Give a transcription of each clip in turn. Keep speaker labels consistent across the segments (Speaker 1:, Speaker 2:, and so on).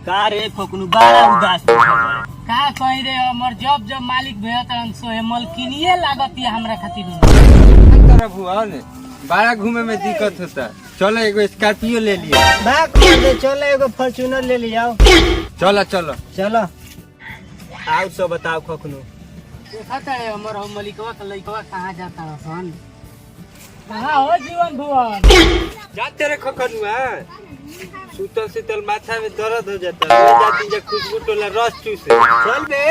Speaker 1: का रे फकनु बड़ा उदास
Speaker 2: का कहि रे हमर जब जब मालिक भेतन सो मलकिनिए लागत हमरा खातिर
Speaker 3: तेरा भुआ ने बड़ा घूमे में दिक्कत होता। चलो एगो स्कॉर्पियो ले लिया।
Speaker 1: भाग दे चलो एगो फॉर्च्यूनर ले लिया।
Speaker 3: चलो चलो
Speaker 1: चलो आओ सो बताओ फकनु
Speaker 2: देखता है हमर हम मलिकवा का लइकवा कहां जाता हसन कहां हो जीवन भुवन
Speaker 3: जाते रे खखनुआ सुतल सुतल माथा में दर्द हो जाता है जाती जा खुशबू टोला रस चूसे
Speaker 1: चल बे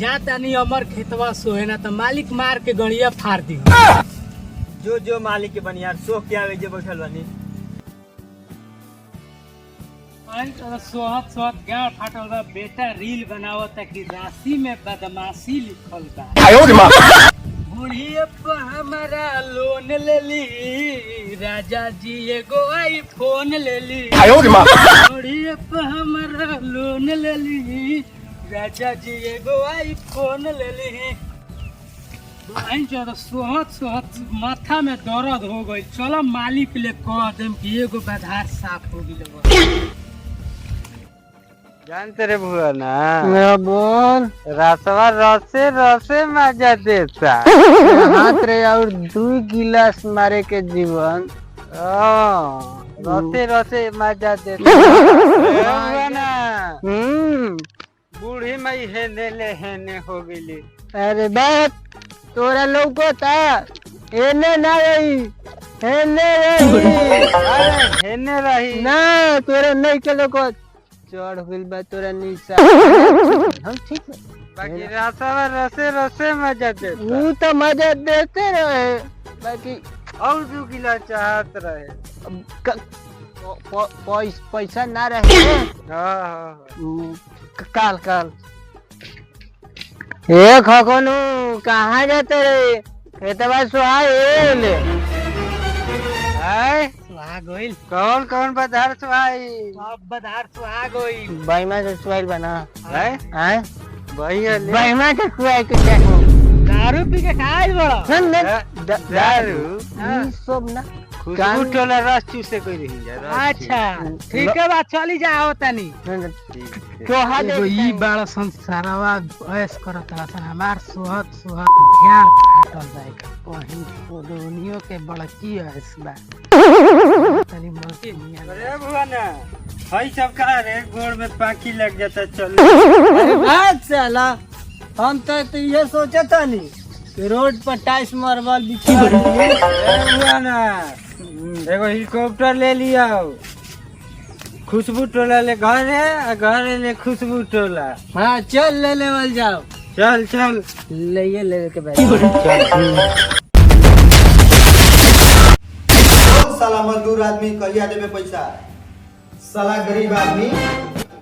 Speaker 2: जाता नहीं हमर खेतवा सोहे ना तो मालिक मार के गड़िया फाड़ दी
Speaker 1: जो जो मालिक के बनियार सो क्या वे जे बैठल बनी
Speaker 2: सोहत सोहत गाँव फाटल बा बेटा रील बनावत कि राशि में बदमाशी लिखल बा बुढ़िया पर हमारा लोन ले ली राजा जी एगो आईफोन ले ली बुढ़िया पर हमारा लोन ले ली राजा जी एगो आईफोन ले ली सोहत सोहत माथा में दर्द हो गई। चलो मालिक ले कह देम कि एगो बाजार साफ हो गई।
Speaker 3: जानते रे भुआ ना मेरा बोल रसवा रसे रसे मजा देता हाथ रे और 2 गिलास मारे के जीवन रसे रसे मजा देता ना बूढ़ी मई हेने हो गई। अरे बात तोरा लौकता हेने ना रही हेने रही ना तोरा नहीं के लोको चढ़ गइल बा तोरा नीचा हम ठीक है बाकी रसवा रसे रसे मजा देता तू तो मजा देते रहे बाकी और 2 गिलास चाहत रहे पैसा ना रहे। हां काल काल ए खखनु कहाँ जाते रे खेतवा सुहाइल आय
Speaker 2: सुहागोइल
Speaker 3: कौन कौन बधार सुहाई
Speaker 2: सब बधार सुहागोइल
Speaker 1: बाईमा से सुआइल बना
Speaker 3: है
Speaker 1: हैं
Speaker 3: बाईमा
Speaker 1: के सुआइ के चाहो
Speaker 2: दारू पी के खाइल बड़ा
Speaker 3: दारू
Speaker 1: ई सब ना
Speaker 3: खुशबू टोला रस चूसे कोई रही जा
Speaker 2: अच्छा ठीक है बात चली जाओ तनी
Speaker 1: तोहा
Speaker 2: एगो ई बड़ा संसारवा ऐस करत रहसन हमार सोहत सोहत ध्यान फाटल जाए कहीं कोदोनियो के बड़की ऐस बा तनी मलके निया
Speaker 3: अरे भुआ ना हई सब का रे गोड़ में पाखी लग जाता चल
Speaker 1: अरे बात साला हम तो ये सोचता नहीं कि रोड पर टाइल्स मार्बल बिछा
Speaker 3: भुआ ना एगो हेलीकॉप्टर ले लिया खुशबू टोला ले घरे ले खुशबू टोला।
Speaker 1: हाँ चल ले लेवल जाओ
Speaker 3: चल चल
Speaker 1: ले के बैठ
Speaker 4: साला मजदूर आदमी कहिया देवे पैसा साला गरीब आदमी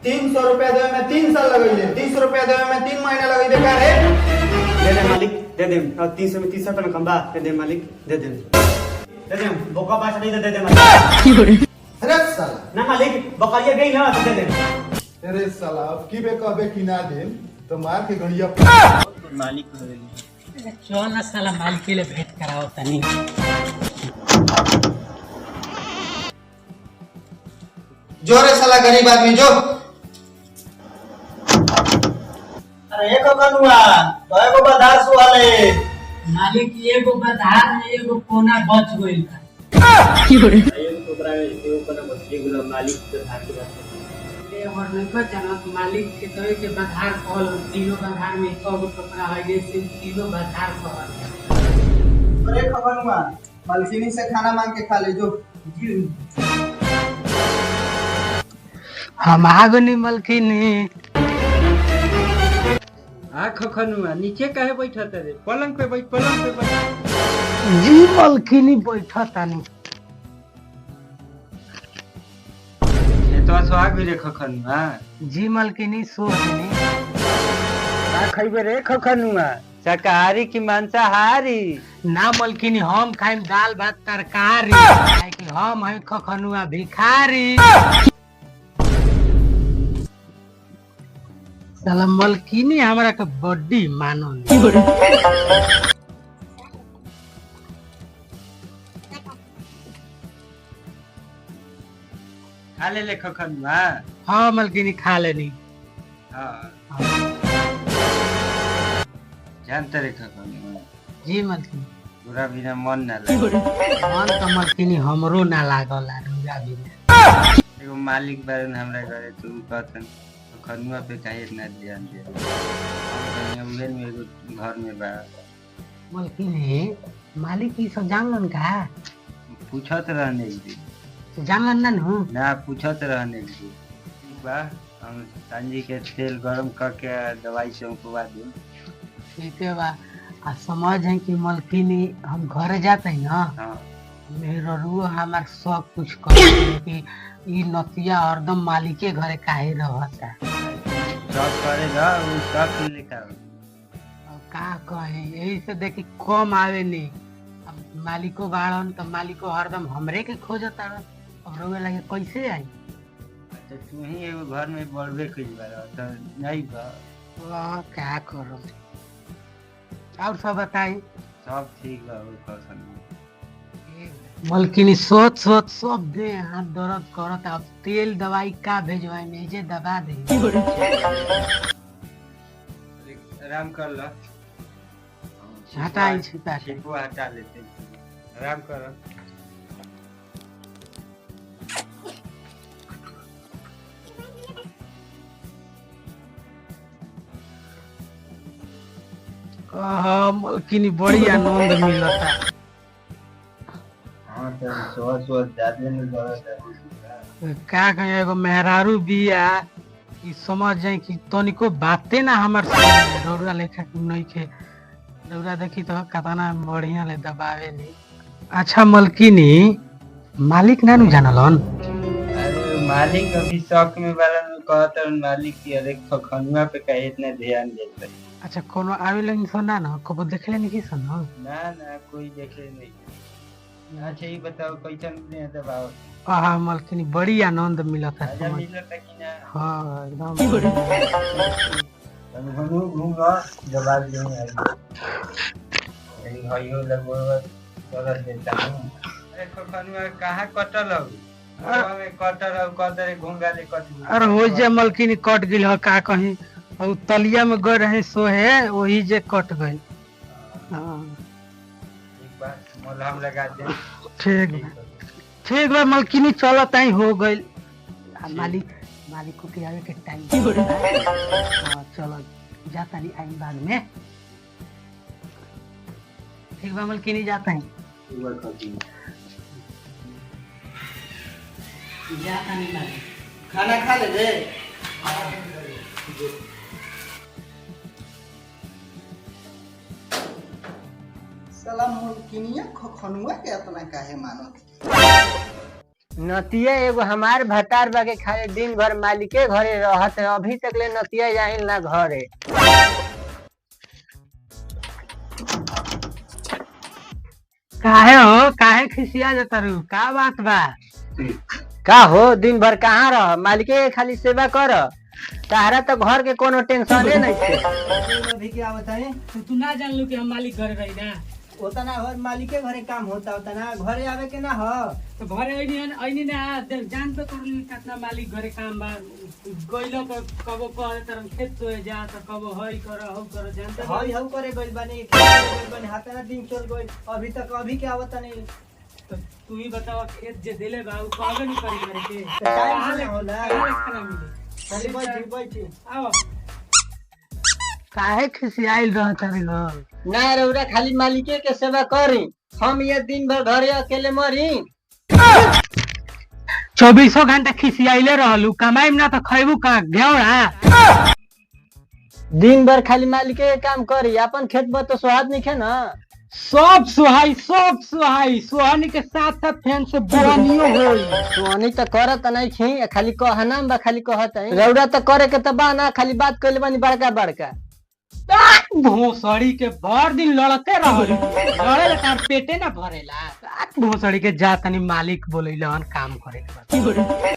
Speaker 4: 300 रुपया देवे में 3 साल लगैले 30 रुपया देवे में 3 महीना लगैले का रे
Speaker 1: दे दे मालिक दे दे 300 में 30 रुपया कम बा दे दे मालिक दे दे बोका पास नहीं दे दे मालिक
Speaker 4: अरे साला
Speaker 1: ना मालिक बकरिया गई ना दे दे
Speaker 4: अरे साला अब की बे कहबे कि ना दे तो मार के घड़िया
Speaker 1: मालिक
Speaker 2: चल ना साला मालिक के लिए भेंट कराओ तनी
Speaker 4: जो रे साला गरीब आदमी जो
Speaker 1: अरे एको कनुआ तो एको बधार सुवाले
Speaker 2: मालिक एगो बधार में एगो कोना बच गइल बा
Speaker 1: एगो टोकरा एगो कोना बच एगो मालिक के धार के बात
Speaker 2: ए हमर नहीं जानत मालिक के तोय के बधार कहल तीनों बधार में सब टोकरा है जैसे तीनों बधार कहल
Speaker 4: अरे खबनुआ मालकिनी से खाना मांग के खा ले जो
Speaker 2: हम आगनी मलकिनी
Speaker 3: खखनुआ नीचे काहे बैठत रे पलंग पे बैठ
Speaker 2: जी मलकिनी बैठा तानी
Speaker 3: ये तो सुहाग भी रे खखनुआ
Speaker 2: जी मलकिनी सोहनी
Speaker 3: का खइबे रे खखनुआ शाकाहारी की मांसाहारी
Speaker 2: ना मलकिनी हम खाइम दाल भात तरकारी काहे कि हम है खखनुआ भिखारी साला मलकिनी हमरा के बड्डी मानो
Speaker 3: खा ले खखनुआ। हाँ मलकिनी खा लेनी। हाँ जानते रे खखनुआ। जी मलकिनी। पूरा बिना मन ना लागे। मन तो मलकिनी हमरो ना लागल पूरा बिना। एगो मालिक बारन हमरा घरे तू कहतन खखनुआ पे काहे इतना ध्यान दे। हम उहे में एगो घर में बा। मलकिनी मालिक की सब जानलन का? पूछत रहने की जानलन ना नु ना पूछत रहने की बा। हम सांझी के तेल गरम करके दवाई से उठवा दूं। ठीक है बा। आ समझ है कि मलकिनी हम घर जाते हैं ना। हाँ मेरा रू हमार सब कुछ कर कि ई नतिया हरदम मालिक के घरे काहे रहता। सब करेगा वो सब लेकर का कहे यही से देखी कम आवे नहीं। अब मालिको बाड़न तो मालिको हरदम हमरे के खोजता अब रोवे लगे कैसे आई। अच्छा तू ही एगो घर में बढ़बे कइल बार तो नहीं बा क्या करो। और सब बताई सब ठीक बा मलकिनी सोच सोच सब दे हाथ दर्द करत। अब तेल दवाई का भेजवाई में जे दबा दे। आराम कर ला हटाई छिपा छिपो हटा लेते आराम कर। मलकिनी बड़ी आनंद मिलता। हाँ तो सो ज्यादा नहीं करता का कहे एगो मेहरारू बिया ई समझ जाए कि तनिको बातें ना हमार रौरा लेखा नहीं के रौरा देखी तो कतना बढ़िया ले दबावे नहीं। अच्छा मलकिनी मालिक ना जानलन? अरे मालिक अभी शौक में वाला कहता मालिक की अरे खखनुआ पे कहे इतना ध्यान देते। अच्छा कोनो आवे लगी सुना ना कबो देखले नहीं की सुनो ना ना कोई देखे नहीं। अच्छा ये बताओ कैसन ने दबाव। हां मलकिनी बड़ी आनंद मिलता है। अच्छा मिलता कि ना? हां एकदम हम घूमगा जवाब नहीं आई। यही भाइयों लगो चल देता हूं। अरे खखनुआ कहां कटल हो में कटर और कदरे घुंगा ले कट। अरे हो जे मलकिनी कट गेल ह का कहीं और तलिया में गए रहे सोहे वही जे कट गए। हां एक बार मलहम लगा दे। ठीक बा मलकिनी चलो ताई हो गइल। मालिक को के आवे के टाइम। हां चलो जाता नहीं आई बाद में। ठीक बा मलकिनी जाता है जाता नहीं खाना खा ले दे।
Speaker 4: सलाम मुल्किनिया खखनुआ के इतना काहे मानो।
Speaker 3: नतिया एगो हमार भतार बागे खाले दिन भर मालिके घरे रहत है अभी तक ले नतिया जाहिल ना घरे। काहे हो काहे खिसिया जाता रू का बात बा? का हो दिन भर कहाँ रह मालिके खाली सेवा कर तारा तो घर के कोनो टेंशन नहीं है।
Speaker 2: अभी क्या बताए तू ना जान लो कि हम मालिक घर रही ना
Speaker 3: उतना घर मालिके घरे काम होता उतना घरे आवे के ना हो
Speaker 2: तो घरे आईनी ना जान तो कर ली कितना मालिक घरे काम बा गइलो तो कबो कहे तरम खेत तो जा तो कबो हई कर हो कर जानते
Speaker 3: हई हो करे गइल बानी हाथना दिन चल गइल अभी तक अभी क्या होता नहीं।
Speaker 2: तो तू ही बताओ खेत जे देले बा उ कागे नहीं करी करे के
Speaker 3: टाइम से होला
Speaker 2: खाना मिले
Speaker 3: खाली बैठी
Speaker 2: आओ
Speaker 3: काहे खिसियाइल रहत रे घर ना रौरा खाली मालिके के सेवा करी हम ये दिन भर घरे अकेले मरी
Speaker 2: 24 घंटा खिसियाइले रहलू कमाई ना तो खैबू का घेवड़ा
Speaker 3: दिन भर खाली मालिके के काम करी अपन खेत में तो स्वाद नहीं खे ना।
Speaker 2: सब सुहाई सुहानी के साथ साथ फैन से बुरानियो होई
Speaker 3: सुहानी तो करत नहीं छी खाली कहना बा खाली कहत है रौरा तो करे के तो बा ना खाली बात कइले बानी बड़का बड़का
Speaker 2: भोसड़ी के भर दिन लड़ते रहल लड़े तार पेटे ना भरेला भोसड़ी के जा तनी मालिक बोलैलन काम करे के